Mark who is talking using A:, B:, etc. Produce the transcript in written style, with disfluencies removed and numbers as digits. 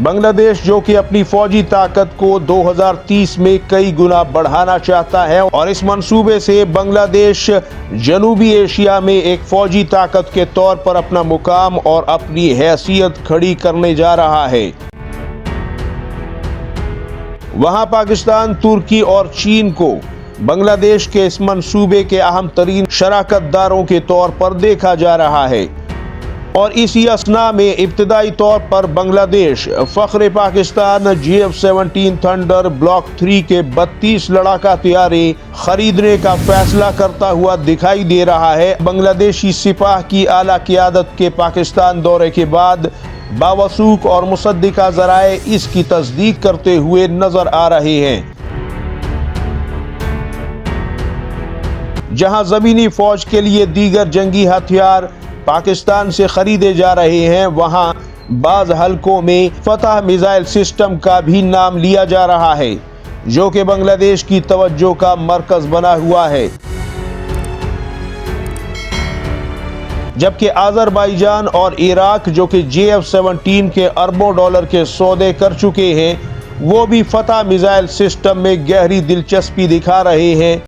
A: بنگلہ دیش جو کہ اپنی فوجی طاقت کو 2030 میں کئی گنا بڑھانا چاہتا ہے اور اس منصوبے سے بنگلہ دیش جنوبی ایشیا میں ایک فوجی طاقت کے طور پر اپنا مقام اور اپنی حیثیت کھڑی کرنے جا رہا ہے۔ وہاں پاکستان، ترکی اور چین کو بنگلہ دیش کے اس منصوبے کے اہم ترین شراکت داروں کے طور پر دیکھا جا رہا ہے، اور اسی اثنا میں ابتدائی طور پر بنگلہ دیش فخر پاکستان GF-17 تھنڈر بلاک 3 کے 32 لڑاکا طیارے خریدنے کا فیصلہ کرتا ہوا دکھائی دے رہا ہے۔ بنگلہ دیشی سپاہ کی اعلیٰ قیادت کے پاکستان دورے کے بعد باوثوق اور مصدقہ ذرائع اس کی تصدیق کرتے ہوئے نظر آ رہے ہیں۔ جہاں زمینی فوج کے لیے دیگر جنگی ہتھیار پاکستان سے خریدے جا رہے ہیں، وہاں بعض حلقوں میں فتح میزائل سسٹم کا بھی نام لیا جا رہا ہے، جو کہ بنگلہ دیش کی توجہ کا مرکز بنا ہوا ہے۔ جبکہ آذربائیجان اور عراق جو کہ GF-17 کے اربوں ڈالر کے سودے کر چکے ہیں، وہ بھی فتح میزائل سسٹم میں گہری دلچسپی دکھا رہے ہیں۔